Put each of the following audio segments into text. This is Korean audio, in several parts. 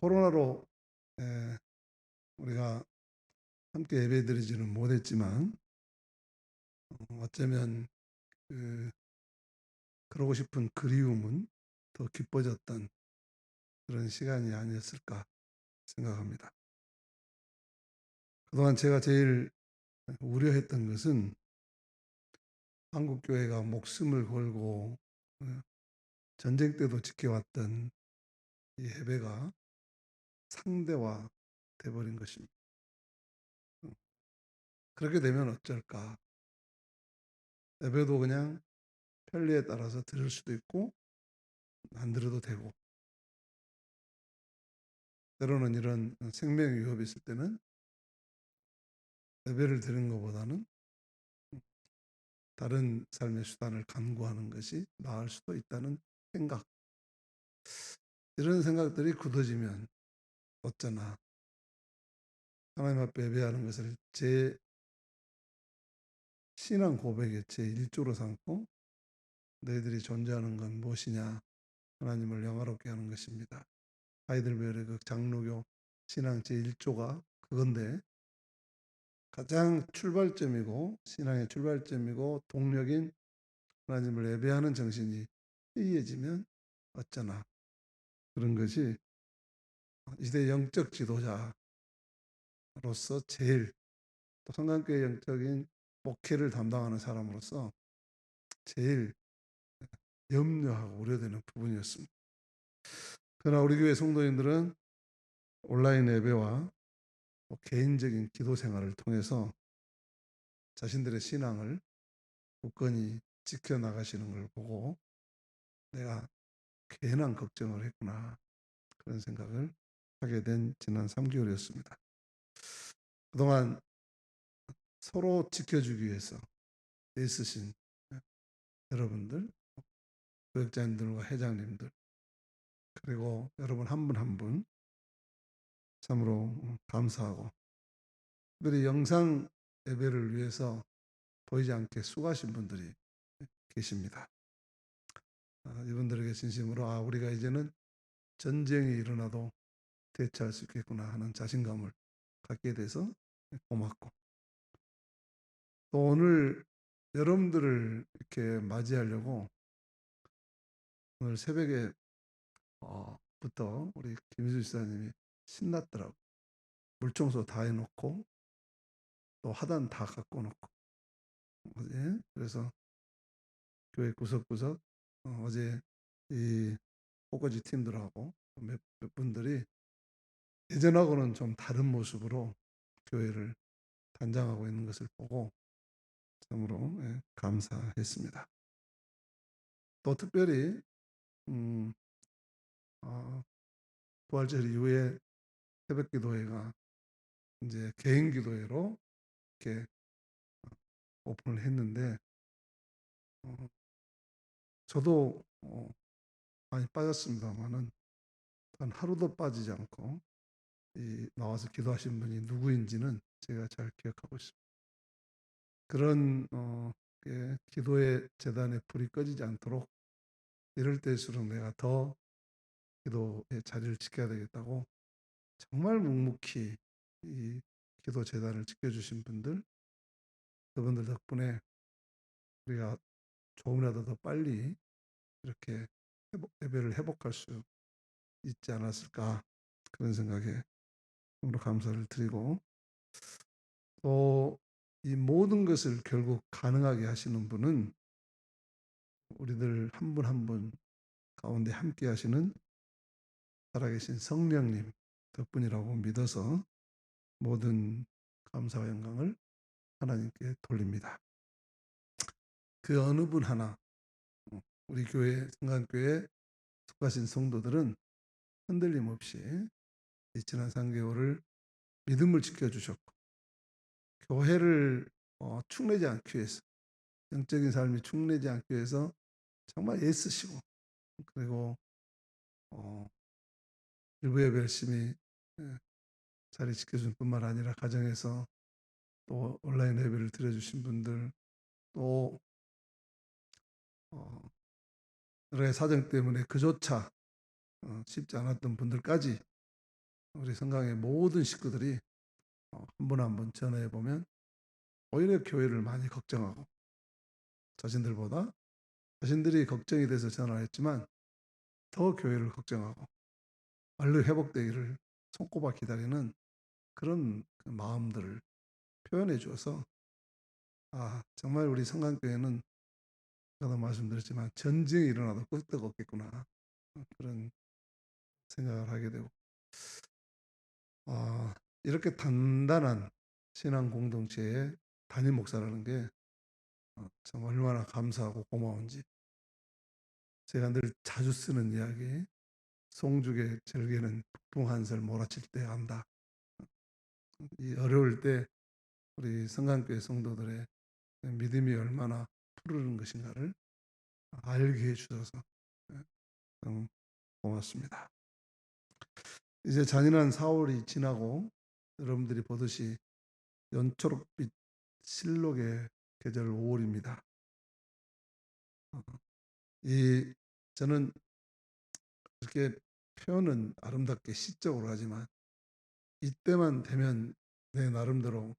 코로나로 우리가 함께 예배드리지는 못했지만 어쩌면 그 그러고 싶은 그리움은 더 깊어졌던 그런 시간이 아니었을까 생각합니다. 그동안 제가 제일 우려했던 것은 한국 교회가 목숨을 걸고 전쟁 때도 지켜왔던 이 예배가 상대화 돼버린 것입니다. 그렇게 되면 어쩔까? 예배도 그냥 편리에 따라서 들을 수도 있고 안 들어도 되고, 때로는 이런 생명 위협이 있을 때는 예배를 드리는 것보다는 다른 삶의 수단을 간구하는 것이 나을 수도 있다는 생각, 이런 생각들이 굳어지면 어쩌나 하나님 앞에 예배하는 것을 제 신앙 고백의 제 1조로 삼고, 너희들이 존재하는 건 무엇이냐, 하나님을 영화롭게 하는 것입니다. 하이델베르의 그 장로교 신앙 제 1조가 그건데, 가장 출발점이고 신앙의 출발점이고 동력인 하나님을 예배하는 정신이 해이해지면 어쩌나, 그런 것이 이대 영적 지도자로서 제일, 또 성강교회 영적인 목회를 담당하는 사람으로서 제일 염려하고 우려되는 부분이었습니다. 그러나 우리 교회 성도님들은 온라인 예배와 개인적인 기도 생활을 통해서 자신들의 신앙을 굳건히 지켜나가시는 걸 보고 내가 괜한 걱정을 했구나, 그런 생각을 하게 된 지난 3개월이었습니다. 그동안 서로 지켜주기 위해서 애쓰신 여러분들, 교역자님들과 회장님들, 그리고 여러분 한 분 한 분 참으로 감사하고, 특별히 영상 예배를 위해서 보이지 않게 수고하신 분들이 계십니다. 이분들에게 진심으로 우리가 이제는 전쟁이 일어나도 대처할 수 있겠구나 하는 자신감을 갖게 돼서 고맙고, 또 오늘 여러분들을 이렇게 맞이하려고 오늘 새벽에 부터 우리 김희수 지사님이 신났더라고. 물청소 다 해놓고 또 하단 다 갖고 놓고, 그래서 교회 구석구석 어제 이 꽃꽂이 팀들하고 몇 분들이 예전하고는 좀 다른 모습으로 교회를 단장하고 있는 것을 보고 참으로 감사했습니다. 또 특별히 부활절 이후에 새벽기도회가 이제 개인기도회로 이렇게 오픈을 했는데, 저도 많이 빠졌습니다만은 단 하루도 빠지지 않고 나와서 기도하신 분이 누구인지는 제가 잘 기억하고 있습니다. 그런 기도의 재단에 불이 꺼지지 않도록 이럴 때일수록 내가 더 기도의 자리를 지켜야 되겠다고 정말 묵묵히 이 기도 재단을 지켜주신 분들, 그분들 덕분에 우리가 조금이라도 더 빨리 이렇게 예배를 회복할 수 있지 않았을까, 그런 생각에 너무 감사를 드리고, 또 이 모든 것을 결국 가능하게 하시는 분은 우리들 한 분 한 분 가운데 함께 하시는 살아계신 성령님 덕분이라고 믿어서 모든 감사와 영광을 하나님께 돌립니다. 그 어느 분 하나, 우리 교회 성간교회 속하신 성도들은 흔들림 없이 이 지난 3개월을 믿음을 지켜주셨고, 교회를 축내지 않기 위해서, 영적인 삶이 축내지 않기 위해서 정말 애쓰시고, 그리고 일부 예배 열심히 자리 지켜준 뿐만 아니라 가정에서 또 온라인 예배를 드려주신 분들, 또 여러 가지 사정 때문에 그조차 쉽지 않았던 분들까지 우리 성강의 모든 식구들이 한 분 한 분 전화해 보면 오히려 교회를 많이 걱정하고 자신들보다 자신들이 걱정이 돼서 전화했지만 더 교회를 걱정하고 얼른 회복되기를 손꼽아 기다리는 그런 그 마음들을 표현해 주어서 정말 우리 성강교회는 저도 말씀드렸지만 전쟁이 일어나도 끄떡없겠구나 그런 생각을 하게 되고 이렇게 단단한 신앙 공동체의 담임 목사라는 게 참 얼마나 감사하고 고마운지 제가 늘 자주 쓰는 이야기 송죽의 절개는 북풍 한설 몰아칠 때 안다. 이 어려울 때 우리 성강교회 성도들의 믿음이 얼마나 푸르는 것인가를 알게 해주셔서 참 고맙습니다. 이제 잔인한 4월이 지나고 여러분들이 보듯이 연초록빛 실록의 계절 5월입니다. 저는 이렇게 표현은 아름답게 시적으로 하지만 이때만 되면 내 나름대로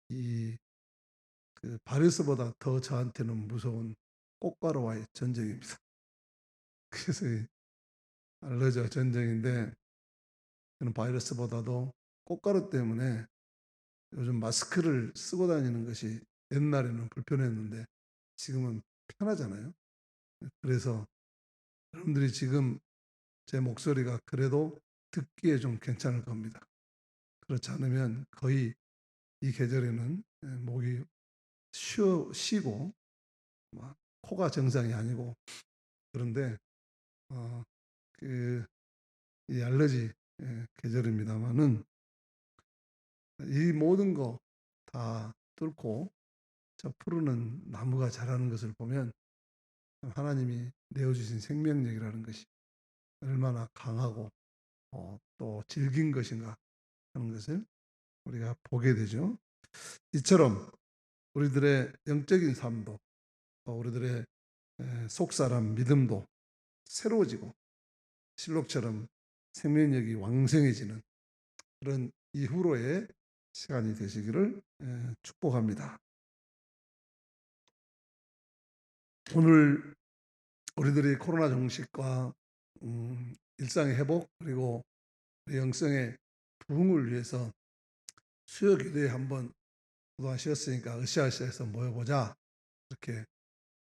그 바이러스보다 더 저한테는 무서운 꽃가루와의 전쟁입니다. 그래서 알러지와 전쟁인데 저는 바이러스보다도 꽃가루 때문에 요즘 마스크를 쓰고 다니는 것이 옛날에는 불편했는데 지금은 편하잖아요. 그래서 여러분들이 지금 제 목소리가 그래도 듣기에 좀 괜찮을 겁니다. 그렇지 않으면 거의 이 계절에는 목이 쉬고 코가 정상이 아니고 그런데 이 알러지 계절입니다만은 이 모든 거 다 뚫고 저 푸르는 나무가 자라는 것을 보면 하나님이 내어주신 생명력이라는 것이 얼마나 강하고 또 질긴 것인가 하는 것을 우리가 보게 되죠. 이처럼 우리들의 영적인 삶도 우리들의 속사람 믿음도 새로워지고 실록처럼 생명력이 왕성해지는 그런 이후로의 시간이 되시기를 축복합니다. 오늘 우리들이 코로나 종식과 일상의 회복 그리고 영성의 부흥을 위해서 수요 기도에 한번 그동안 쉬었으니까 으쌰으쌰해서 모여보자 이렇게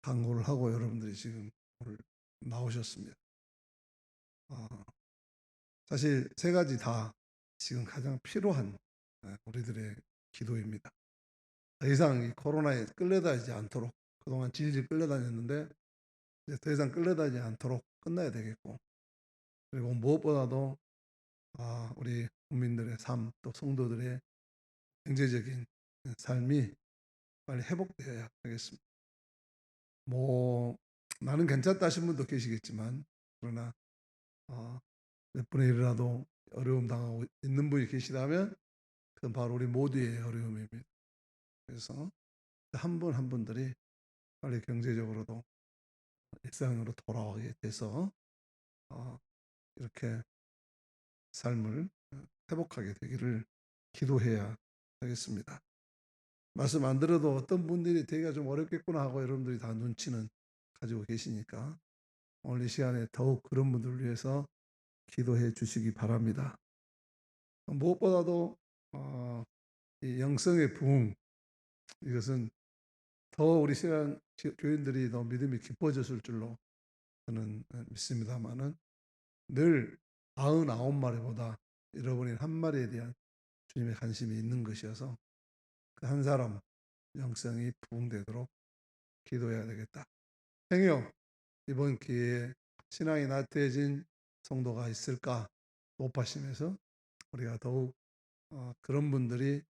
강구를 하고 여러분들이 지금 오늘 나오셨습니다. 사실 세 가지 다 지금 가장 필요한 우리들의 기도입니다. 더 이상 이 코로나에 끌려다니지 않도록 그동안 질질 끌려다녔는데 이제 더 이상 끌려다니지 않도록 끝나야 되겠고 그리고 무엇보다도 우리 국민들의 삶 또 성도들의 경제적인 삶이 빨리 회복되어야 하겠습니다. 나는 괜찮다 하신 분도 계시겠지만 그러나 몇 분의 1이라도 어려움 당하고 있는 분이 계시다면 그건 바로 우리 모두의 어려움입니다. 그래서 한 분 한 분들이 빨리 경제적으로도 일상으로 돌아오게 돼서 이렇게 삶을 회복하게 되기를 기도해야 하겠습니다. 말씀 안 들어도 어떤 분들이 되기가 좀 어렵겠구나 하고 여러분들이 다 눈치는 가지고 계시니까 오늘 이 시간에 더욱 그런 분들을 위해서 기도해 주시기 바랍니다. 무엇보다도 이 영성의 부흥 이것은 더 우리 신앙 교인들이 더 믿음이 깊어졌을 줄로 저는 믿습니다만은 늘 99마리보다 잃어버린 한 마리에 대한 주님의 관심이 있는 것이어서 그 한 사람 영성이 부흥되도록 기도해야 되겠다. 행여 이번 기회에 신앙이 나태해진 성도가 있을까 높아심에서 우리가 더욱 그런 분들이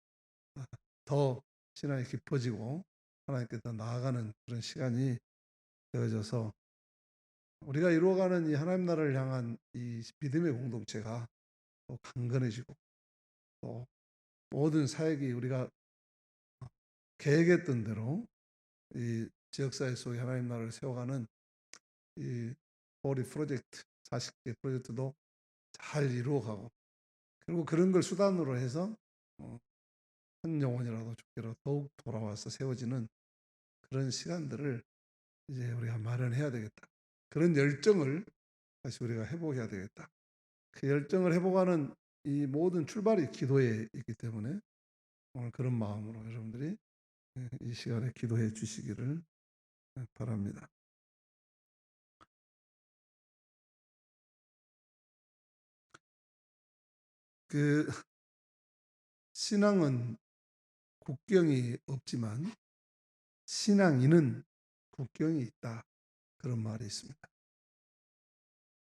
더 신앙이 깊어지고 하나님께 더 나아가는 그런 시간이 되어져서 우리가 이루어가는 이 하나님 나라를 향한 이 믿음의 공동체가 또 강건해지고 또 모든 사역이 우리가 계획했던 대로 이 지역사회 속에 하나님 나라를 세워가는 이 호리 프로젝트 40개 프로젝트도 잘 이루어가고 그리고 그런 걸 수단으로 해서 한 영혼이라도 죽기로 더욱 돌아와서 세워지는 그런 시간들을 이제 우리가 마련해야 되겠다. 그런 열정을 다시 우리가 회복해야 되겠다. 그 열정을 회복하는 이 모든 출발이 기도에 있기 때문에 오늘 그런 마음으로 여러분들이 이 시간에 기도해 주시기를 바랍니다. 그 신앙은 국경이 없지만 신앙인은 국경이 있다. 그런 말이 있습니다.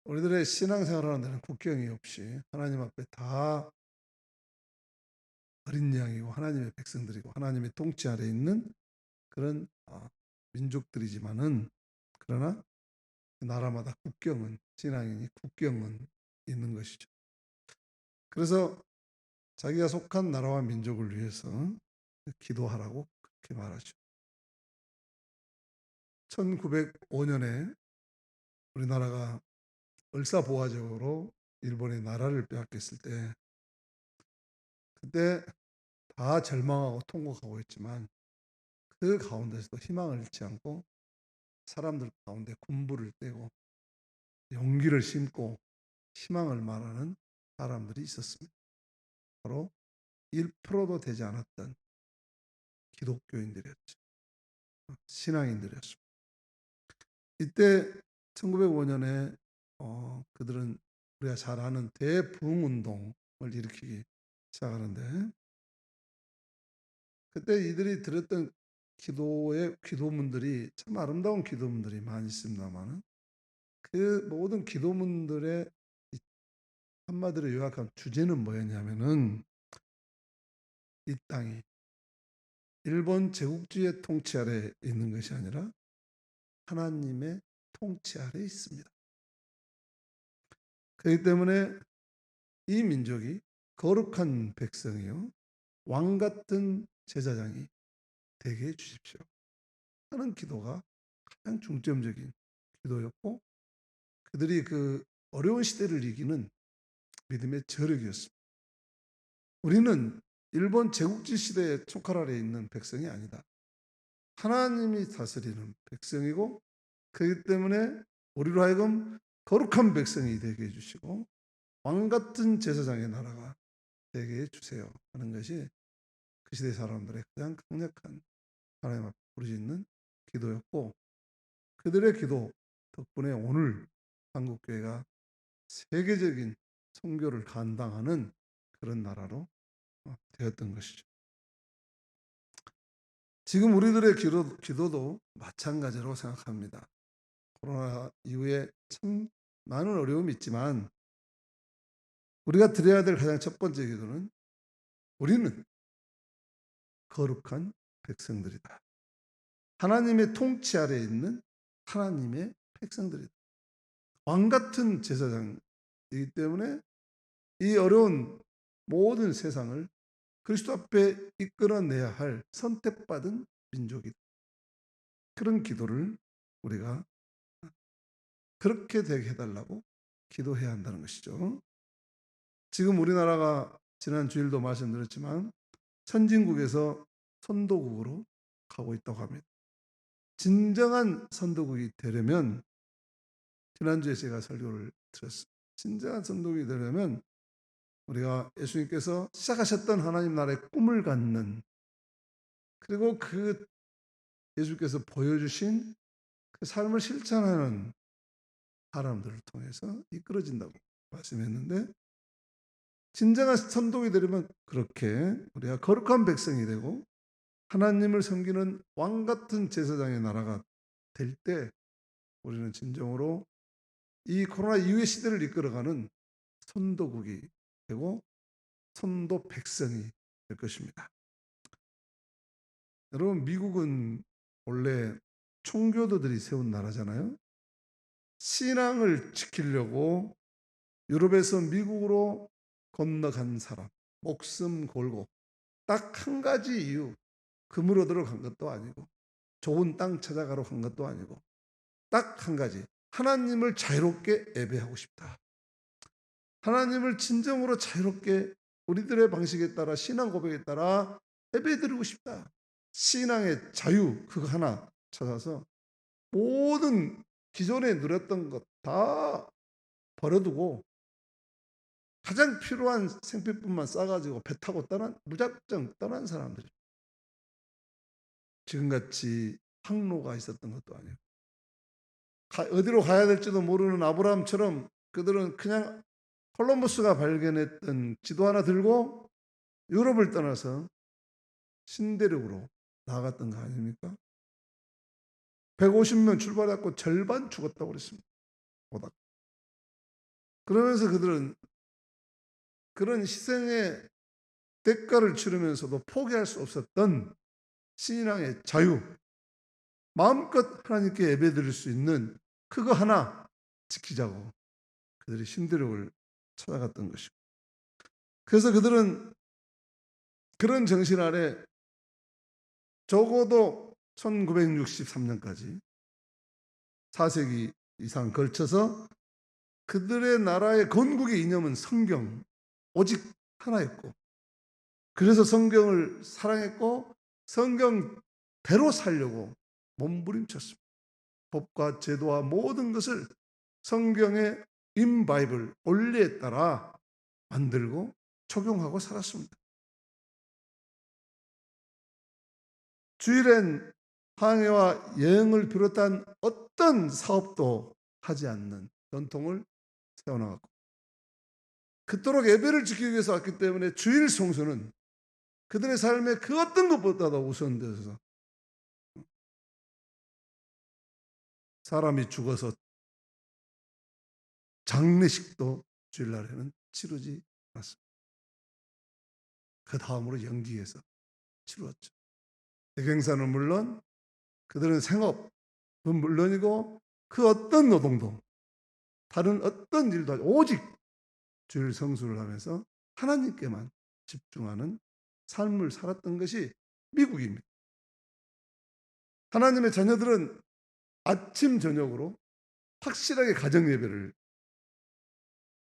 우리들의 신앙생활하는 데는 국경이 없이 하나님 앞에 다 어린 양이고 하나님의 백성들이고 하나님의 통치 아래 있는 그런 민족들이지만은 그러나 나라마다 국경은 신앙인이 국경은 있는 것이죠. 그래서 자기가 속한 나라와 민족을 위해서 기도하라고 그렇게 말하죠. 1905년에 우리나라가 을사보아적으로 일본의 나라를 빼앗겼을 때 그때 다 절망하고 통곡하고 있지만 그 가운데서도 희망을 잃지 않고 사람들 가운데 군부를 떼고 용기를 심고 희망을 말하는 사람들이 있었습니다. 바로 1%도 되지 않았던 기독교인들이었죠. 신앙인들이었습니다. 이때 1905년에 그들은 우리가 잘 아는 대부흥운동을 일으키기 시작하는데 그때 이들이 드렸던 기도의 기도문들이 참 아름다운 기도문들이 많이 있습니다만 그 모든 기도문들의 한마디로 요약한 주제는 뭐였냐면은 이 땅이 일본 제국주의 통치 아래 있는 것이 아니라 하나님의 통치 아래 있습니다. 그렇기 때문에 이 민족이 거룩한 백성이요 왕 같은 제사장이 되게 해주십시오 하는 기도가 가장 중점적인 기도였고 그들이 그 어려운 시대를 이기는 믿음의 저력이었습니다. 우리는 일본 제국지 시대의 총칼 아래에 있는 백성이 아니다. 하나님이 다스리는 백성이고 그렇기 때문에 우리로 하여금 거룩한 백성이 되게 해주시고 왕 같은 제사장의 나라가 되게 해주세요 하는 것이 그 시대 사람들의 가장 강력한 하나님 앞에 부르짖는 기도였고 그들의 기도 덕분에 오늘 한국교회가 세계적인 선교를 감당하는 그런 나라로 되었던 것이죠. 지금 우리들의 기도도 마찬가지로 생각합니다. 코로나 이후에 참 많은 어려움이 있지만 우리가 드려야 될 가장 첫 번째 기도는 우리는 거룩한 백성들이다. 하나님의 통치 아래에 있는 하나님의 백성들이다. 왕 같은 제사장이기 때문에 이 어려운 모든 세상을 그리스도 앞에 이끌어내야 할 선택받은 민족이다. 그런 기도를 우리가 그렇게 되게 해달라고 기도해야 한다는 것이죠. 지금 우리나라가 지난 주일도 말씀드렸지만 선진국에서 선도국으로 가고 있다고 합니다. 진정한 선도국이 되려면 지난주에 제가 설교를 드렸습니다. 진정한 선도국이 되려면 우리가 예수님께서 시작하셨던 하나님 나라의 꿈을 갖는 그리고 그 예수께서 보여주신 그 삶을 실천하는 사람들을 통해서 이끌어진다고 말씀했는데 진정한 선독이 되려면 그렇게 우리가 거룩한 백성이 되고 하나님을 섬기는 왕 같은 제사장의 나라가 될 때 우리는 진정으로 이 코로나 이후의 시대를 이끌어가는 선도국이 되고 선도 백성이 될 것입니다. 여러분 미국은 원래 총교도들이 세운 나라잖아요. 신앙을 지키려고 유럽에서 미국으로 건너간 사람, 목숨 걸고 딱 한 가지 이유, 금을 얻으러 간 것도 아니고 좋은 땅 찾아가러 간 것도 아니고 딱 한 가지, 하나님을 자유롭게 예배하고 싶다. 하나님을 진정으로 자유롭게 우리들의 방식에 따라 신앙 고백에 따라 예배드리고 싶다. 신앙의 자유 그거 하나 찾아서 모든 기존에 누렸던 것 다 버려두고 가장 필요한 생필품만 싸가지고 배 타고 무작정 떠난 사람들이 지금같이 항로가 있었던 것도 아니고 어디로 가야 될지도 모르는 아브라함처럼 그들은 그냥 콜럼버스가 발견했던 지도 하나 들고 유럽을 떠나서 신대륙으로 나아갔던 거 아닙니까? 150명 출발했고 절반 죽었다고 그랬습니다. 그러면서 그들은 그런 희생의 대가를 치르면서도 포기할 수 없었던 신앙의 자유, 마음껏 하나님께 예배드릴 수 있는 그거 하나 지키자고 그들이 신대륙을 찾아갔던 것이고, 그래서 그들은 그런 정신 아래 적어도 1963년까지 4세기 이상 걸쳐서 그들의 나라의 건국의 이념은 성경 오직 하나였고, 그래서 성경을 사랑했고 성경대로 살려고 몸부림쳤습니다. 법과 제도와 모든 것을 성경의 인바이블 원리에 따라 만들고 적용하고 살았습니다. 주일엔 항해와 여행을 비롯한 어떤 사업도 하지 않는 전통을 세워나갔고, 그토록 예배를 지키기 위해서 왔기 때문에 주일 성수는 그들의 삶의 그 어떤 것보다도 우선되어서 사람이 죽어서 장례식도 주일날에는 치르지 않았습니다. 그 다음으로 영지에서 치루었죠. 대경사는 물론 그들은 생업은 물론이고 그 어떤 노동도 다른 어떤 일도 오직 주일 성수를 하면서 하나님께만 집중하는 삶을 살았던 것이 미국입니다. 하나님의 자녀들은 아침 저녁으로 확실하게 가정 예배를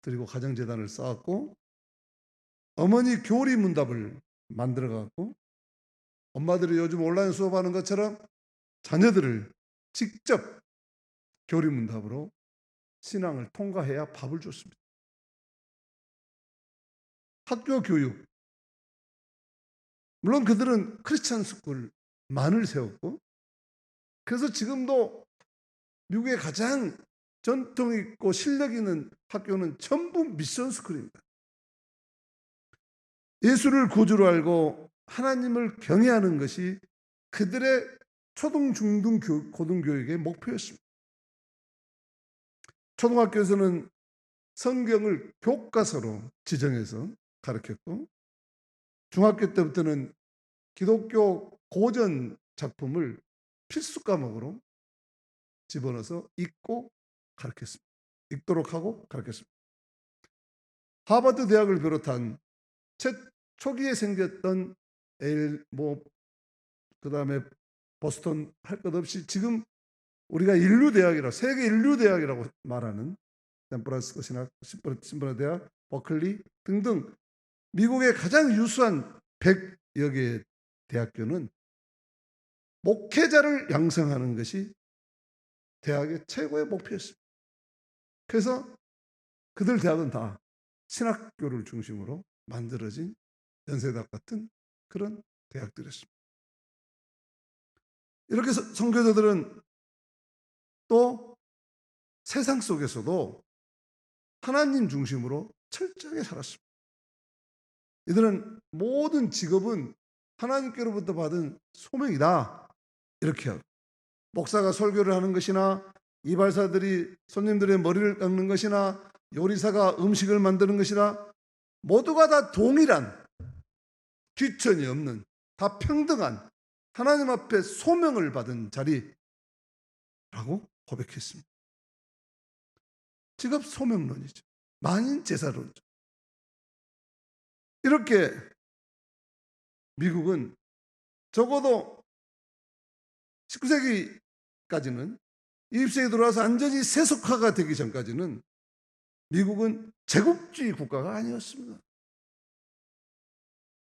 드리고 가정재단을 쌓았고, 어머니 교리 문답을 만들어 갖고 엄마들이 요즘 온라인 수업하는 것처럼 자녀들을 직접 교리 문답으로 신앙을 통과해야 밥을 줬습니다. 학교 교육, 물론 그들은 크리스찬 스쿨만을 세웠고, 그래서 지금도 미국의 가장 전통 있고 실력 있는 학교는 전부 미션 스쿨입니다. 예수를 구주로 알고 하나님을 경외하는 것이 그들의 초등, 중등, 고등교육의 목표였습니다. 초등학교에서는 성경을 교과서로 지정해서 가르쳤고, 중학교 때부터는 기독교 고전 작품을 필수 과목으로 집어넣어서 읽고 가르쳤습니다. 읽도록 하고 가르쳤습니다. 하버드 대학을 비롯한 초기에 생겼던 그다음에 보스턴 할 것 없이 지금 우리가 세계 인류 대학이라고 말하는 샌프란시스코 신바라 대학, 버클리 등등 미국의 가장 유수한 100여 개의 대학교는 목회자를 양성하는 것이 대학의 최고의 목표였습니다. 그래서 그들 대학은 다 신학교를 중심으로 만들어진 연세대학 같은 그런 대학들이었습니다. 이렇게 선교사들은 또 세상 속에서도 하나님 중심으로 철저하게 살았습니다. 이들은 모든 직업은 하나님께로부터 받은 소명이다 이렇게 하고, 목사가 설교를 하는 것이나 이발사들이 손님들의 머리를 깎는 것이나 요리사가 음식을 만드는 것이나 모두가 다 동일한, 귀천이 없는, 다 평등한 하나님 앞에 소명을 받은 자리라고 고백했습니다. 직업 소명론이죠. 만인 제사론이죠. 이렇게 미국은 적어도 19세기까지는 20세기 들어와서 완전히 세속화가 되기 전까지는 미국은 제국주의 국가가 아니었습니다.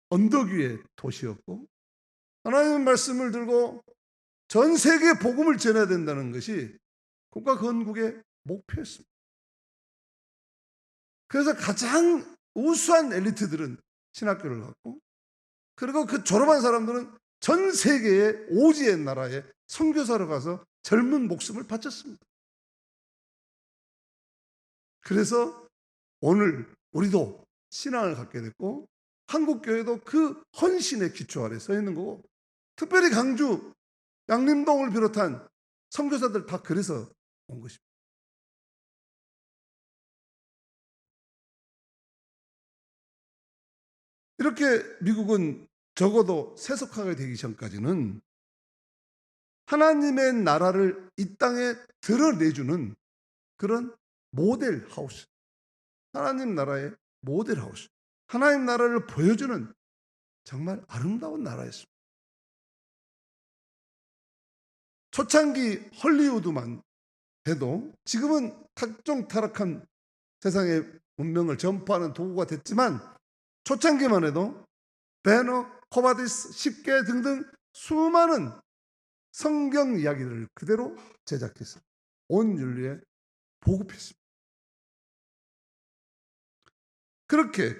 언덕 위의 도시였고 하나님의 말씀을 들고 전 세계에 복음을 전해야 된다는 것이 국가 건국의 목표였습니다. 그래서 가장 우수한 엘리트들은 신학교를 갔고, 그리고 그 졸업한 사람들은 전 세계의 오지의 나라에 선교사로 가서 젊은 목숨을 바쳤습니다. 그래서 오늘 우리도 신앙을 갖게 됐고 한국교회도 그 헌신의 기초 아래 서 있는 거고, 특별히 강주 양림동을 비롯한 선교사들 다 그래서 온 것입니다. 이렇게 미국은 적어도 세속화가 되기 전까지는 하나님의 나라를 이 땅에 드러내주는 그런 모델 하우스, 하나님 나라의 모델 하우스, 하나님 나라를 보여주는 정말 아름다운 나라였습니다. 초창기 헐리우드만 해도 지금은 각종 타락한 세상의 문명을 전파하는 도구가 됐지만, 초창기만 해도 배너, 코바디스, 십계 등등 수많은 성경 이야기들을 그대로 제작해서 온 인류에 보급했습니다. 그렇게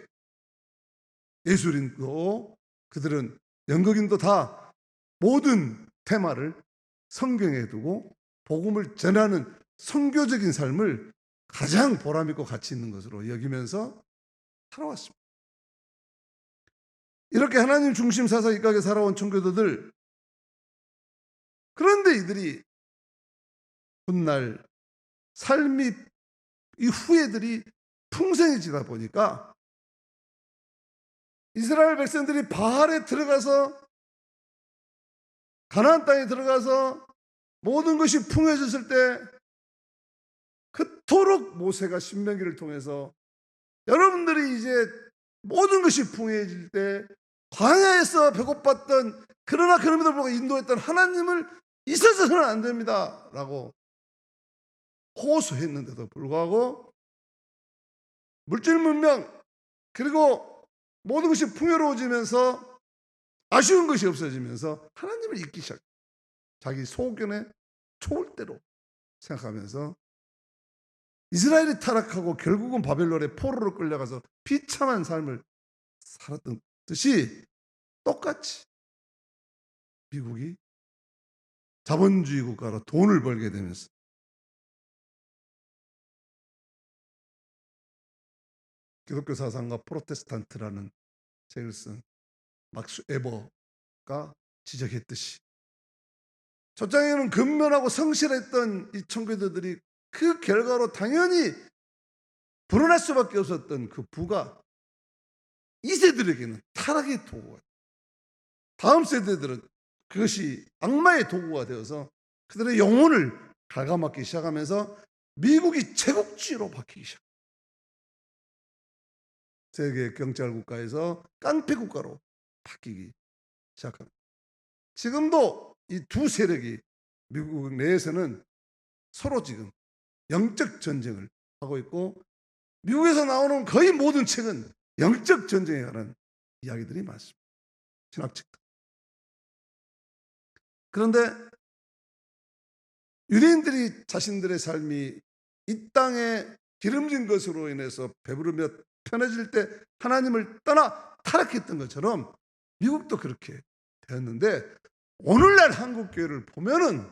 예술인도 그들은 연극인도 다 모든 테마를 성경에 두고 복음을 전하는 선교적인 삶을 가장 보람있고 가치 있는 것으로 여기면서 살아왔습니다. 이렇게 하나님 중심 사상 입각에 살아온 청교도들, 그런데 이들이 훗날 삶이 이 후예들이 풍성해지다 보니까 이스라엘 백성들이 바알에 들어가서 가나안 땅에 들어가서 모든 것이 풍요해졌을 때 그토록 모세가 신명기를 통해서 여러분들이 이제 모든 것이 풍요해질 때 광야에서 배고팠던, 그러나 그럼에도 불구하고 인도했던 하나님을 잊어서는 안 됩니다 라고 호소했는데도 불구하고 물질 문명 그리고 모든 것이 풍요로워지면서 아쉬운 것이 없어지면서 하나님을 잊기 시작, 자기 소견에 좋을 대로 생각하면서 이스라엘이 타락하고 결국은 바벨론의 포로로 끌려가서 비참한 삶을 살았던 듯이 똑같이 미국이 자본주의 국가로 돈을 벌게 되면서 기독교 사상과 프로테스탄트라는 책을 쓴 막스 에버가 지적했듯이 초창에는 근면하고 성실했던 이 청교도들이 그 결과로 당연히 불어날 수밖에 없었던 그 부가 2세들에게는 타락의 도구가, 다음 세대들은 그것이 악마의 도구가 되어서 그들의 영혼을 갉아먹기 시작하면서 미국이 제국주의로 바뀌기 시작, 세계 경찰 국가에서 깡패 국가로 바뀌기 시작합니다. 지금도 이 두 세력이 미국 내에서는 서로 지금 영적 전쟁을 하고 있고, 미국에서 나오는 거의 모든 책은 영적 전쟁에 관한 이야기들이 많습니다. 신학책. 그런데 유대인들이 자신들의 삶이 이 땅에 기름진 것으로 인해서 배부르며 편해질 때 하나님을 떠나 타락했던 것처럼 미국도 그렇게 되었는데, 오늘날 한국교회를 보면은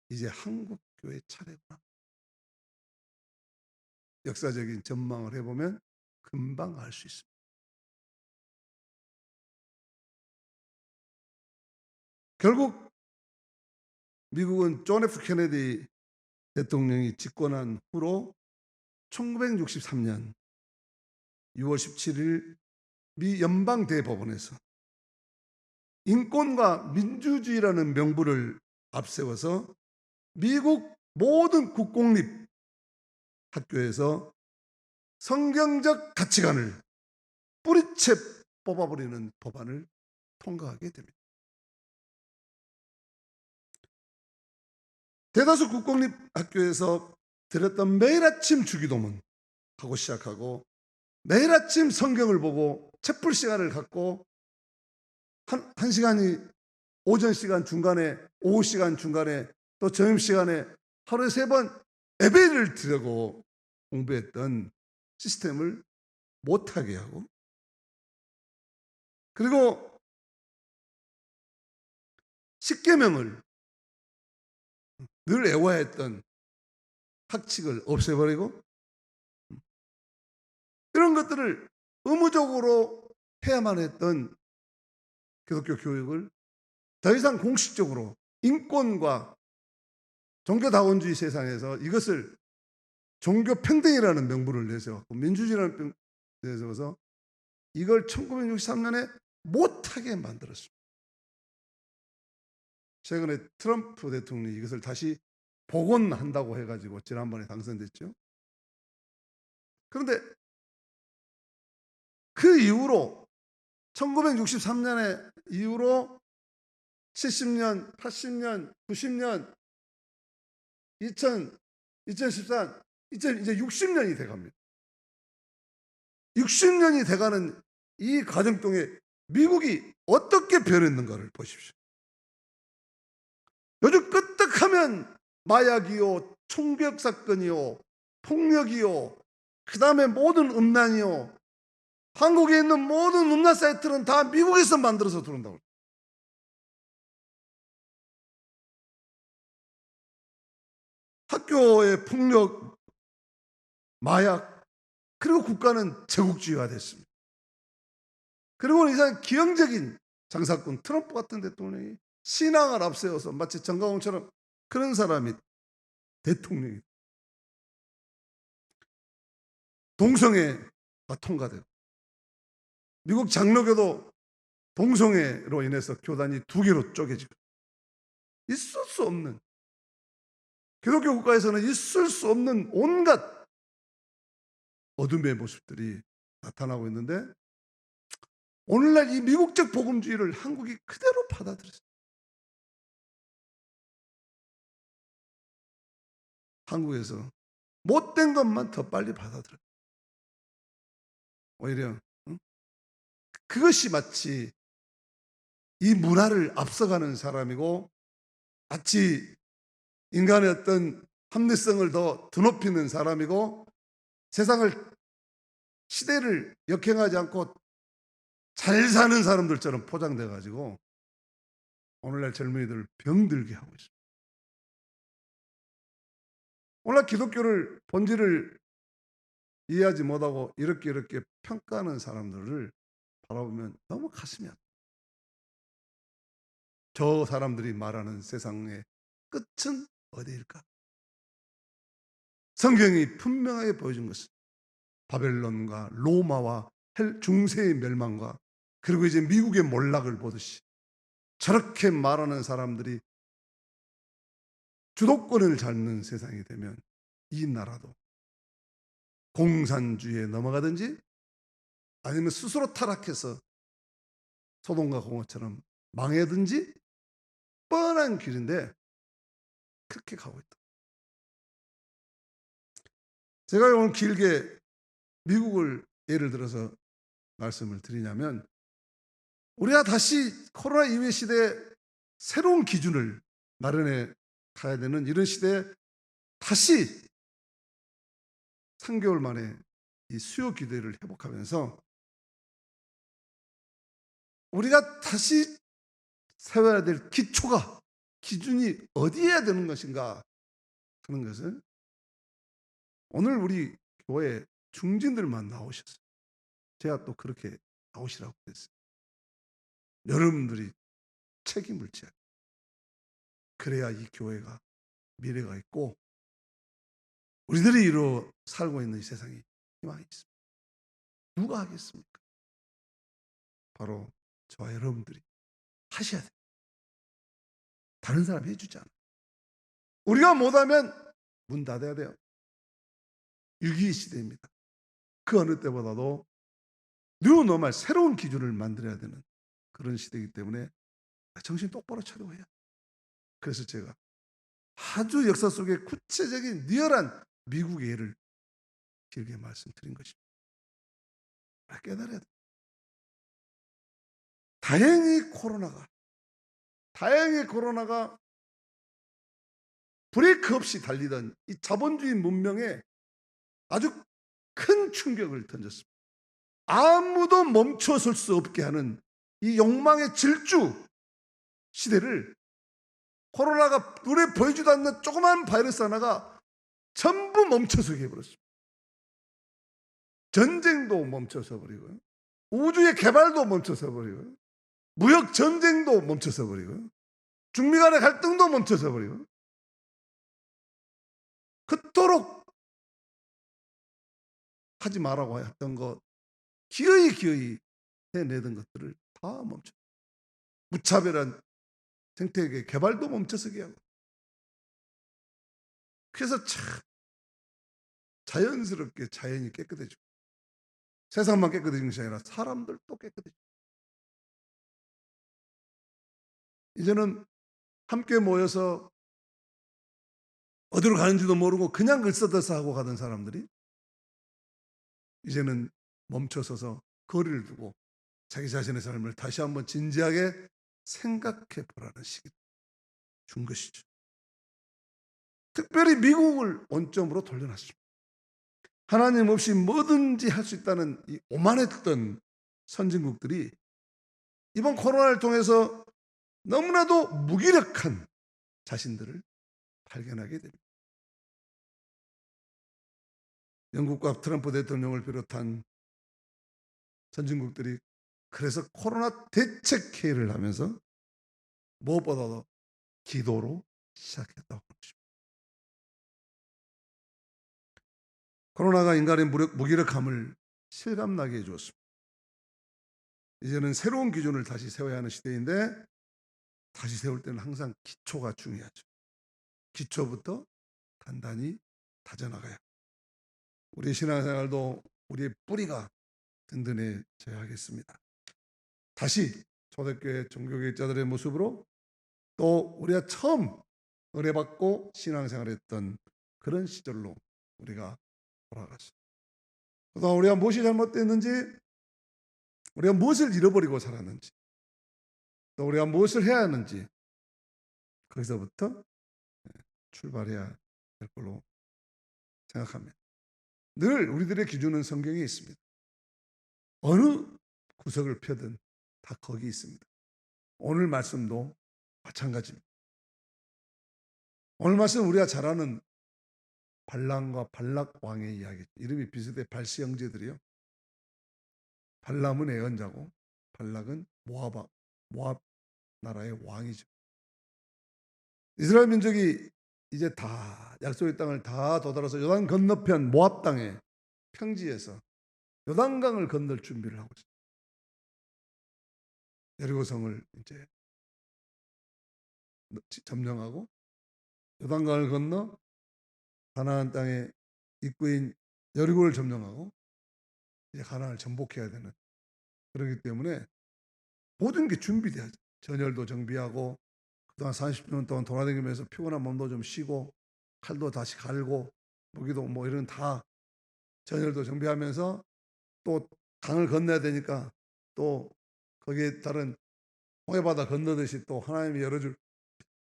이제 한국교회 차례구나. 역사적인 전망을 해보면 금방 알 수 있습니다. 결국 미국은 존 F 케네디 대통령이 집권한 후로 1963년 6월 17일 미 연방대법원에서 인권과 민주주의라는 명분을 앞세워서 미국 모든 국공립 학교에서 성경적 가치관을 뿌리채 뽑아버리는 법안을 통과하게 됩니다. 대다수 국공립 학교에서 드렸던 매일 아침 주기도문 하고 시작하고 매일 아침 성경을 보고 책풀 시간을 갖고 한 시간이 오전 시간 중간에, 오후 시간 중간에, 또 점심 시간에 하루에 3번 예배를 드리고 공부했던 시스템을 못하게 하고, 그리고 십계명을 늘 외워야 했던 학칙을 없애버리고, 이런 것들을 의무적으로 해야만 했던 기독교 교육을 더 이상 공식적으로 인권과 종교다원주의 세상에서 이것을 종교평등이라는 명분을 내세워 민주주의라는 명분을 내세워서 이걸 1963년에 못하게 만들었습니다. 최근에 트럼프 대통령이 이것을 다시 복원한다고 해가지고 지난번에 당선됐죠. 그런데 그 이후로 1963년에 이후로 70년, 80년, 90년, 2014, 이제 60년이 돼갑니다. 60년이 돼가는 이 과정 동에 미국이 어떻게 변했는가를 보십시오. 요즘 끄떡하면 마약이요, 총격 사건이요, 폭력이요, 그 다음에 모든 음란이요, 한국에 있는 모든 음란 사이트는 다 미국에서 만들어서 들어온다고. 학교의 폭력, 마약, 그리고 국가는 제국주의화 됐습니다. 그리고 이상 기형적인 장사꾼 트럼프 같은 대통령이 신앙을 앞세워서 마치 정강훈처럼 그런 사람이 대통령이, 동성애가 통과되고, 미국 장로교도 동성애로 인해서 교단이 2개로 쪼개지고, 있을 수 없는, 기독교 국가에서는 있을 수 없는 온갖 어둠의 모습들이 나타나고 있는데, 오늘날 이 미국적 복음주의를 한국이 그대로 받아들였어요. 한국에서 못된 것만 더 빨리 받아들여요. 오히려 그것이 마치 이 문화를 앞서가는 사람이고, 마치 인간의 어떤 합리성을 더 드높이는 사람이고, 세상을, 시대를 역행하지 않고 잘 사는 사람들처럼 포장돼 가지고 오늘날 젊은이들을 병들게 하고 있습니다. 오늘날 기독교를, 본질을 이해하지 못하고 이렇게 평가하는 사람들을 바라보면 너무 가슴이 아파요. 저 사람들이 말하는 세상의 끝은 어디일까? 성경이 분명하게 보여준 것은 바벨론과 로마와 중세의 멸망과, 그리고 이제 미국의 몰락을 보듯이 저렇게 말하는 사람들이 주도권을 잡는 세상이 되면 이 나라도 공산주의에 넘어가든지 아니면 스스로 타락해서 소돔과 고모처럼 망하든지 뻔한 길인데 그렇게 가고 있다. 제가 오늘 길게 미국을 예를 들어서 말씀을 드리냐면, 우리가 다시 코로나 이후의 시대에 새로운 기준을 마련해 가야 되는 이런 시대에 다시 3개월 만에 이 수요 기대를 회복하면서 우리가 다시 세워야 될 기초가, 기준이 어디에야 되는 것인가 하는 것은 오늘 우리 교회 중진들만 나오셨어요. 제가 또 그렇게 나오시라고 했어요. 여러분들이 책임을 져야 돼요. 그래야 이 교회가 미래가 있고 우리들이 이루어 살고 있는 이 세상에 희망이 있습니다. 누가 하겠습니까? 바로 저와 여러분들이 하셔야 돼요. 다른 사람이 해주지 않아요. 우리가 못하면 문 닫아야 돼요. 위기 시대입니다. 그 어느 때보다도 뉴노멀, 새로운 기준을 만들어야 되는 그런 시대이기 때문에 정신 똑바로 차리고 해야 돼요. 그래서 제가 아주 역사 속에 구체적인 리얼한 미국의 예를 길게 말씀드린 것입니다. 깨달아야 돼. 다행히 코로나가 브레이크 없이 달리던 이 자본주의 문명에 아주 큰 충격을 던졌습니다. 아무도 멈춰설 수 없게 하는 이 욕망의 질주 시대를 코로나가 눈에 보이지도 않는 조그만 바이러스 하나가 전부 멈춰서게 해버렸습니다. 전쟁도 멈춰서 버리고요. 우주의 개발도 멈춰서 버리고요. 무역 전쟁도 멈춰서 버리고요. 중미 간의 갈등도 멈춰서 버리고, 그토록 하지 말라고 했던 것, 기어이 해내던 것들을 다 멈춰. 무차별한 생태계 개발도 멈춰서게 하고. 그래서 참 자연스럽게 자연이 깨끗해지고, 세상만 깨끗해지는 것이 아니라 사람들도 깨끗해지고. 이제는 함께 모여서 어디로 가는지도 모르고 그냥 글써대서 하고 가던 사람들이 이제는 멈춰서서 거리를 두고 자기 자신의 삶을 다시 한번 진지하게 생각해 보라는 시기를 준 것이죠. 특별히 미국을 원점으로 돌려놨습니다. 하나님 없이 뭐든지 할 수 있다는 이 오만했던 선진국들이 이번 코로나를 통해서 너무나도 무기력한 자신들을 발견하게 됩니다. 영국과 트럼프 대통령을 비롯한 선진국들이 그래서 코로나 대책회의를 하면서 무엇보다도 기도로 시작했다고 하는 것입니다. 코로나가 인간의 무기력함을 실감나게 해주었습니다. 이제는 새로운 기준을 다시 세워야 하는 시대인데, 다시 세울 때는 항상 기초가 중요하죠. 기초부터 단단히 다져나가야 우리 신앙생활도 우리의 뿌리가 든든해져야 하겠습니다. 다시 초대교회 종교개혁자들의 모습으로 또 우리가 처음 은혜받고 신앙생활했던 그런 시절로 우리가 돌아가서, 그동안 우리가 무엇이 잘못됐는지, 우리가 무엇을 잃어버리고 살았는지, 또 우리가 무엇을 해야 하는지 거기서부터 출발해야 될 걸로 생각합니다. 늘 우리들의 기준은 성경에 있습니다. 어느 구석을 펴든 다 거기 있습니다. 오늘 말씀도 마찬가지입니다. 오늘 말씀 우리가 잘 아는 발람과 발락 왕의 이야기, 이름이 비슷해. 발시 형제들이요. 발람은 애언자고 발락은 모압 나라의 왕이죠. 이스라엘 민족이 이제 다 약속의 땅을 다 도달해서 요단 건너편 모압 땅의 평지에서 요단강을 건널 준비를 하고 있어요. 여리고성을 이제 점령하고 요단강을 건너 가나안 땅의 입구인 여리고를 점령하고 이제 가나안을 정복해야 되는, 그렇기 때문에 모든 게 준비돼야죠. 전열도 정비하고 그동안 40년 동안 돌아다니면서 피곤한 몸도 좀 쉬고 칼도 다시 갈고 무기도 뭐 이런 다 전열도 정비하면서 또 강을 건너야 되니까 또 거기에 따른 홍해바다 건너듯이 또 하나님이 열어줄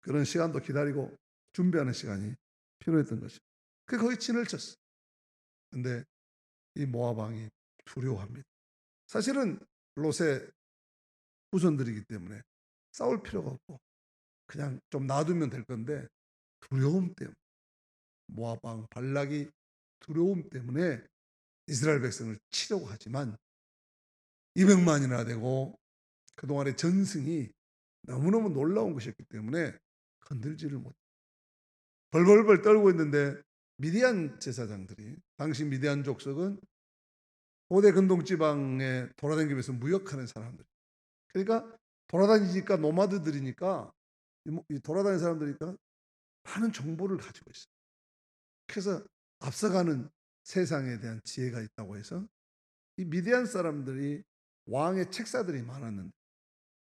그런 시간도 기다리고 준비하는 시간이 필요했던 거죠. 그래서 거기 진을 쳤어. 근데 이 모압 왕이 두려워합니다. 사실은 롯의 후손들이기 때문에 싸울 필요가 없고 그냥 좀 놔두면 될 건데, 두려움 때문에, 모압 왕 발락이 두려움 때문에 이스라엘 백성을 치려고 하지만 200만이나 되고 그동안의 전승이 너무너무 놀라운 것이었기 때문에 건들지를 못해. 벌벌벌 떨고 있는데 미디안 제사장들이, 당시 미디안 족속은 고대 근동지방에 돌아다니면서 무역하는 사람들, 그러니까 돌아다니니까 노마드들이니까 이 돌아다니는 사람들이니까 많은 정보를 가지고 있어요. 그래서 앞서가는 세상에 대한 지혜가 있다고 해서 이 미디안 사람들이 왕의 책사들이 많았는데,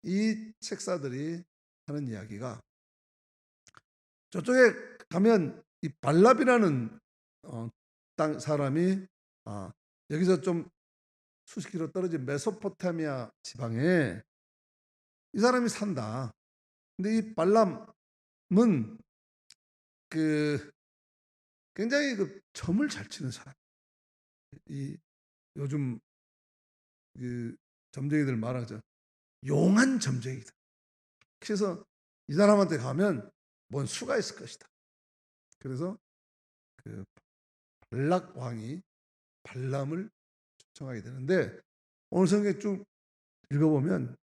이 책사들이 하는 이야기가 저쪽에 가면 이 발랍이라는 땅 사람이 여기서 좀 수십 킬로 떨어진 메소포타미아 지방에 이 사람이 산다. 근데 이 발람은 그 굉장히 그 점을 잘 치는 사람. 이 요즘 그 점쟁이들 말하죠. 용한 점쟁이다. 그래서 이 사람한테 가면 뭔 수가 있을 것이다. 그래서 그 발락 왕이 발람을 초청하게 되는데 오늘 성경 쭉 읽어보면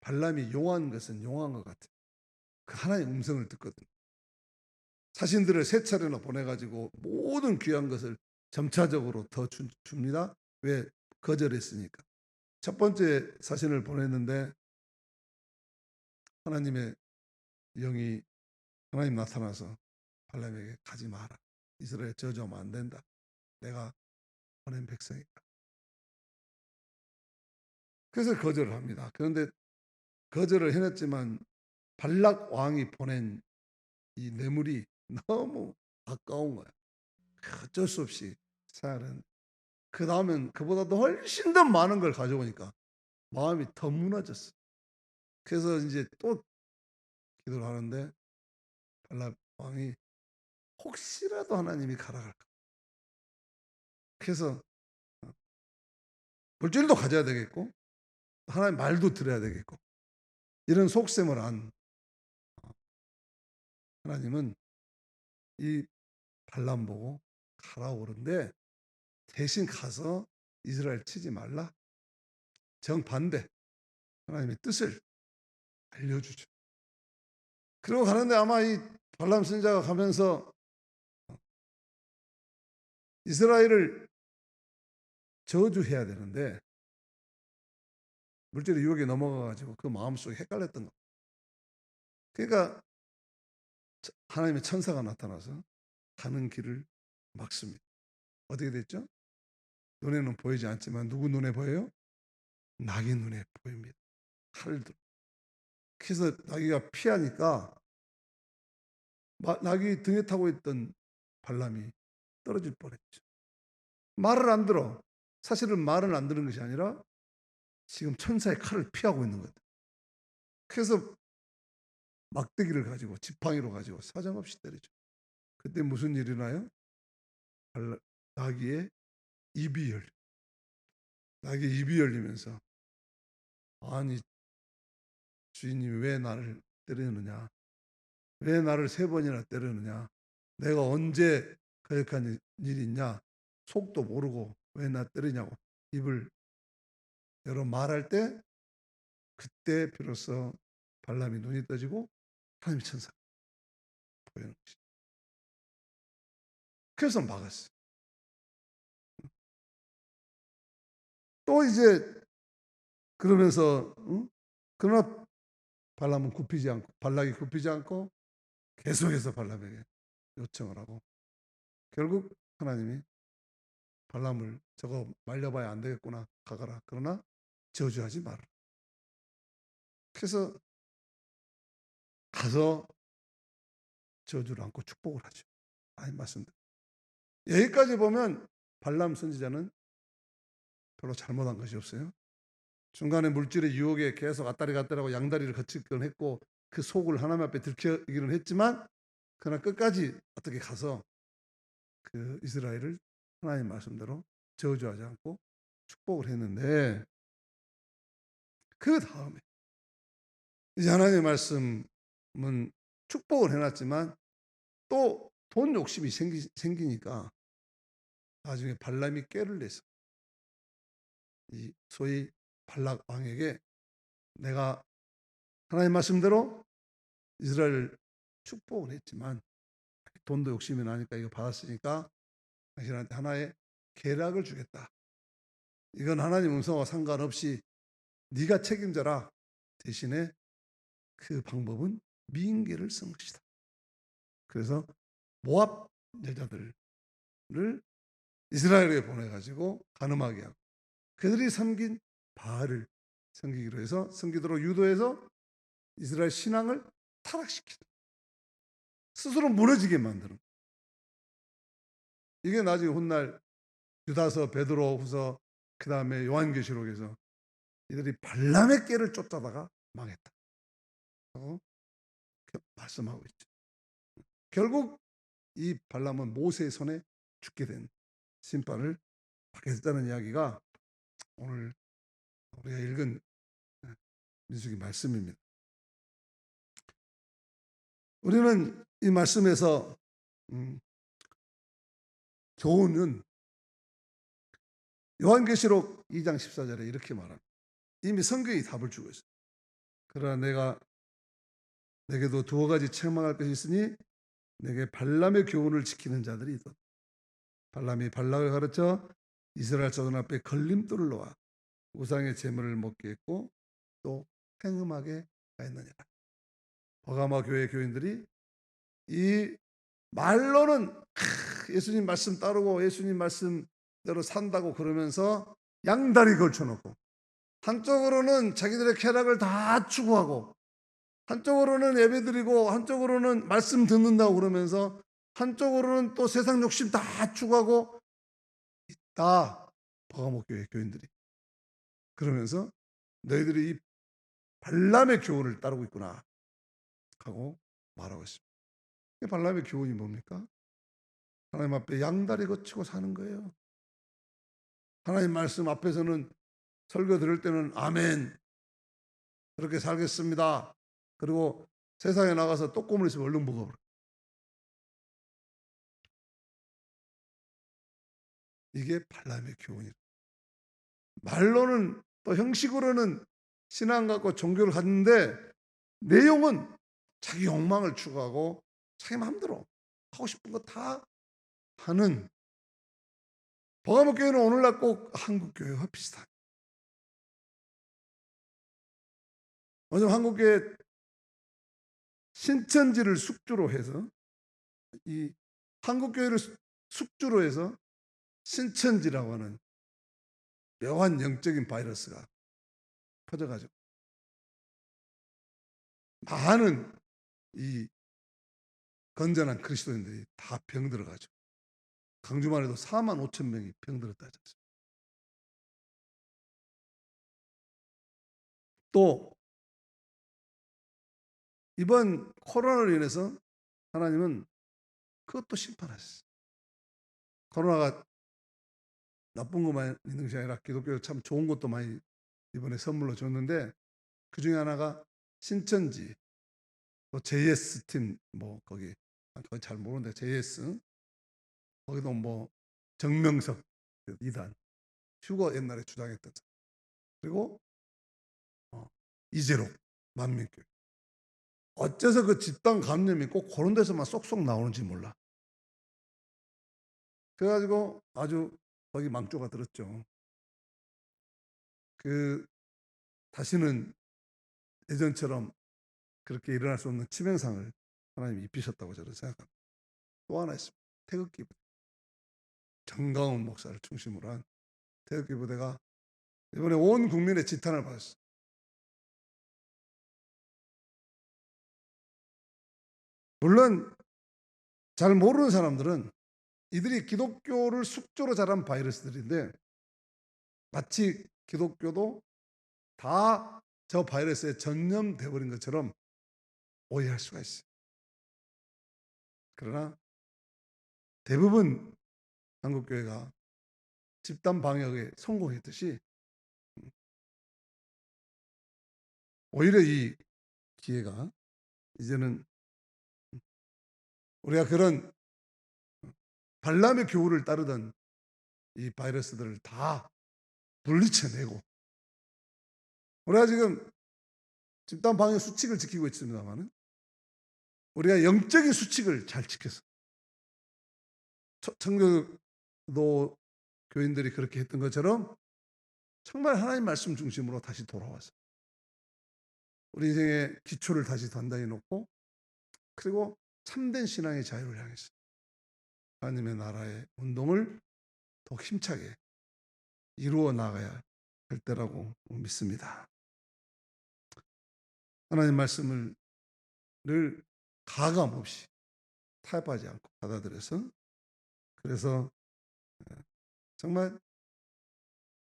발람이 용한 것은 용한 것 같아요. 그 하나의 음성을 듣거든. 자신들을 세 차례나 보내가지고 모든 귀한 것을 점차적으로 더 줍니다. 왜? 거절했으니까. 첫 번째 사신을 보냈는데 하나님의 영이 하나님 나타나서 발람에게 가지 마라. 이스라엘 저주하면 안 된다. 내가 보낸 백성이다. 그래서 거절을 합니다. 그런데 거절을 해냈지만 발락 왕이 보낸 이 뇌물이 너무 아까운 거야. 어쩔 수 없이 사울은 그 다음엔 그보다도 훨씬 더 많은 걸 가져오니까 마음이 더 무너졌어. 그래서 이제 또 기도를 하는데 발락 왕이 혹시라도 하나님이 가라갈까. 그래서 물질도 가져야 되겠고 하나님 말도 들어야 되겠고 이런 속셈을 한 하나님은 이 발람 보고 가라고 그러는데 대신 가서 이스라엘 치지 말라. 정반대 하나님의 뜻을 알려주죠. 그리고 가는데 아마 이 발람 선지자가 가면서 이스라엘을 저주해야 되는데 물질의 유혹에 넘어가가지고 그 마음속에 헷갈렸던 거. 그러니까 하나님의 천사가 나타나서 가는 길을 막습니다. 어떻게 됐죠? 눈에는 보이지 않지만 누구 눈에 보여요? 낙이 눈에 보입니다. 칼을 들어. 그래서 나귀가 피하니까 나귀 등에 타고 있던 발람이 떨어질 뻔했죠. 말을 안 들어. 사실은 말을 안 들은 것이 아니라 지금 천사의 칼을 피하고 있는 거다. 그래서 막대기를 가지고 지팡이로 가지고 사정없이 때리죠. 그때 무슨 일이 나요? 나귀의 입이 열려. 나귀의 입이 열리면서 아니 주인님이 왜 나를 때리느냐? 왜 나를 세 번이나 때리느냐? 내가 언제 거역한 일이 있냐? 속도 모르고 왜 나 때리냐고 입을 열어 말할 때 그때 비로소 발람이 눈이 떠지고 하나님의 천사 보이는 것이. 그래서 막았어요. 또 이제 그러면서 그러나 발람은 굽히지 않고 발락이 굽히지 않고 계속해서 발람에게 요청을 하고 결국 하나님이 발람을 저거 말려봐야 안 되겠구나 가거라. 그러나 저주하지 마라. 그래서 가서 저주를 않고 축복을 하죠. 하나님 말씀대로. 여기까지 보면 발람 선지자는 별로 잘못한 것이 없어요. 중간에 물질의 유혹에 계속 왔다리 갔다리하고 양다리를 거치곤 했고 그 속을 하나님 앞에 들키기는 했지만 그러나 끝까지 어떻게 가서 그 이스라엘을 하나님 말씀대로 저주하지 않고 축복을 했는데 그 다음에 이제 하나님의 말씀은 축복을 해놨지만 또 돈 욕심이 생기니까 나중에 발람이 꾀를 내서 이 소위 발락 왕에게 내가 하나님 말씀대로 이스라엘 축복을 했지만 돈도 욕심이 나니까 이거 받았으니까 당신한테 하나의 계략을 주겠다. 이건 하나님 음성과 상관없이 네가 책임져라. 대신에 그 방법은 미인계를 쓴 것이다. 그래서 모압 여자들을 이스라엘에 보내가지고 간음하게 하고 그들이 섬긴 바알을 섬기기로 해서 섬기도록 유도해서 이스라엘 신앙을 타락시키는 스스로 무너지게 만드는 이게 나중에 훗날 유다서, 베드로후서, 그 다음에 요한계시록에서 이들이 발람의 꾀를 쫓다가 망했다. 말씀하고 있죠. 결국 이 발람은 모세의 손에 죽게 된 심판을 받게 됐다는 이야기가 오늘 우리가 읽은 민수기 말씀입니다. 우리는 이 말씀에서 교훈은 요한계시록 2장 14절에 이렇게 말합니다. 이미 성경이 답을 주고 있어요. 그러나 내가 내게도 두어 가지 책망할 것이 있으니 내게 발람의 교훈을 지키는 자들이 있다. 발람이 발락을 가르쳐 이스라엘 자손 앞에 걸림돌을 놓아 우상의 제물을 먹게 했고 또 행음하게 하였느니라. 버가모 교회 교인들이 이 말로는 예수님 말씀 따르고 예수님 말씀대로 산다고 그러면서 양다리 걸쳐놓고, 한쪽으로는 자기들의 쾌락을 다 추구하고, 한쪽으로는 예배드리고, 한쪽으로는 말씀 듣는다고 그러면서, 한쪽으로는 또 세상 욕심 다 추구하고 있다. 버가모 교회 교인들이 그러면서 너희들이 이 발람의 교훈을 따르고 있구나 하고 말하고 있습니다. 발람의 교훈이 뭡니까? 하나님 앞에 양다리 거치고 사는 거예요. 하나님 말씀 앞에서는 설교 들을 때는 아멘, 그렇게 살겠습니다. 그리고 세상에 나가서 떡고물 있으면 얼른 먹어버려. 이게 발람의 교훈이에요. 말로는 또 형식으로는 신앙 갖고 종교를 갖는데 내용은 자기 욕망을 추구하고 자기 마음대로 하고 싶은 거 다 하는, 버가모 교회는 오늘날 꼭 한국 교회와 비슷한. 왜냐하면 한국 교회 신천지를 숙주로 해서, 이 한국 교회를 숙주로 해서 신천지라고 하는 묘한 영적인 바이러스가 퍼져가지고 많은 이 건전한 그리스도인들이 다 병들어가지고 강주만 해도 4만 5천 명이 병들었다 하셨어요. 또 이번 코로나로 인해서 하나님은 그것도 심판하셨어요. 코로나가 나쁜 것만 있는 것이 아니라 기독교 참 좋은 것도 많이 이번에 선물로 줬는데, 그 중에 하나가 신천지, 또 JS 팀, 뭐 거기 잘 모르는데 JS, 거기도 뭐 정명석 이단, 휴거 옛날에 주장했던, 그리고 이재록 만민교회. 어째서 그 집단 감염이 꼭 그런 데서만 쏙쏙 나오는지 몰라. 그래가지고 아주 거기 망조가 들었죠. 그 다시는 예전처럼 그렇게 일어날 수 없는 치명상을 하나님이 입히셨다고 저는 생각합니다. 또 하나 있습니다. 태극기 부대. 정강훈 목사를 중심으로 한 태극기 부대가 이번에 온 국민의 지탄을 받았어요. 물론 잘 모르는 사람들은 이들이 기독교를 숙주로 자란 바이러스들인데, 마치 기독교도 다 저 바이러스에 전염돼 버린 것처럼 오해할 수가 있어요. 그러나 대부분 한국교회가 집단 방역에 성공했듯이 오히려 이 기회가 이제는 우리가 그런 발람의 교훈을 따르던 이 바이러스들을 다 물리쳐내고, 우리가 지금 집단 방역 수칙을 지키고 있습니다만은 우리가 영적인 수칙을 잘 지켜서, 청교도 교인들이 그렇게 했던 것처럼 정말 하나님 말씀 중심으로 다시 돌아와서 우리 인생의 기초를 다시 단단히 놓고, 그리고 참된 신앙의 자유를 향해서 하나님의 나라의 운동을 더 힘차게 이루어 나가야 할 때라고 믿습니다. 하나님 말씀을 늘 가감 없이 타협하지 않고 받아들여서 그래서 정말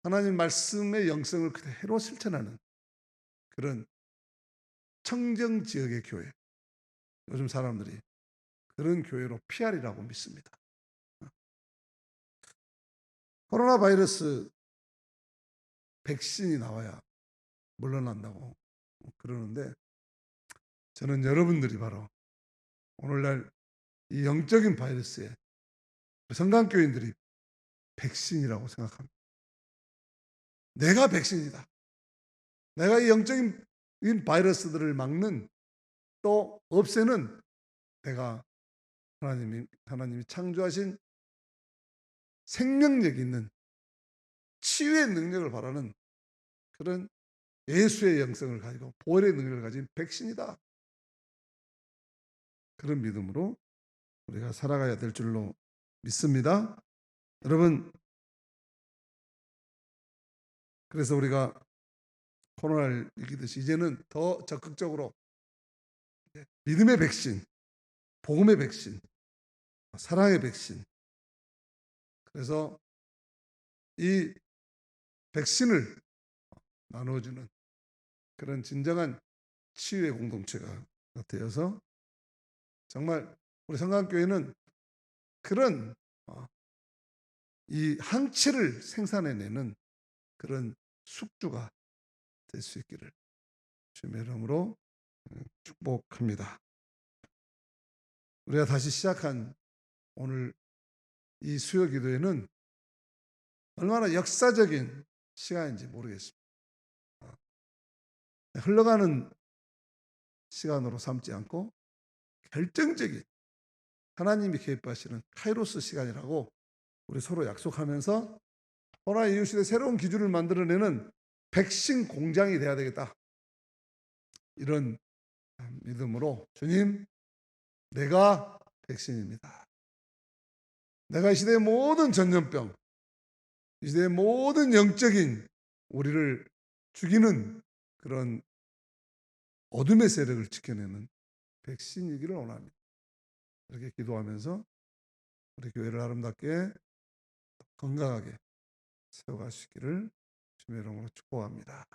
하나님 말씀의 영성을 그대로 실천하는 그런 청정 지역의 교회, 요즘 사람들이 그런 교회로 PR이라고 믿습니다. 코로나 바이러스 백신이 나와야 물러난다고 그러는데, 저는 여러분들이 바로 오늘날 이 영적인 바이러스에 성강교인들이 백신이라고 생각합니다. 내가 백신이다. 내가 이 영적인 바이러스들을 막는, 또 없애는, 내가 하나님이 창조하신 생명력 있는 치유의 능력을 바라는 그런 예수의 영성을 가지고 보혈의 능력을 가진 백신이다. 그런 믿음으로 우리가 살아가야 될 줄로 믿습니다. 여러분, 그래서 우리가 코로나를 이기듯이 이제는 더 적극적으로 믿음의 백신, 복음의 백신, 사랑의 백신, 그래서 이 백신을 나눠주는 그런 진정한 치유의 공동체가 되어서 정말 우리 성강교회는 그런 이 항체를 생산해내는 그런 숙주가 될 수 있기를 주님의 이름으로 축복합니다. 우리가 다시 시작한 오늘 이 수요 기도회는 얼마나 역사적인 시간인지 모르겠습니다. 흘러가는 시간으로 삼지 않고 결정적인 하나님이 계획하시는 카이로스 시간이라고 우리 서로 약속하면서 코로나 이후 시대 새로운 기준을 만들어내는 백신 공장이 돼야 되겠다. 이런 믿음으로, 주님, 내가 백신입니다. 내가 이 시대의 모든 전염병, 이 시대의 모든 영적인 우리를 죽이는 그런 어둠의 세력을 지켜내는 백신이기를 원합니다. 이렇게 기도하면서 우리 교회를 아름답게 건강하게 세워가시기를 주님의 이름으로 축복합니다.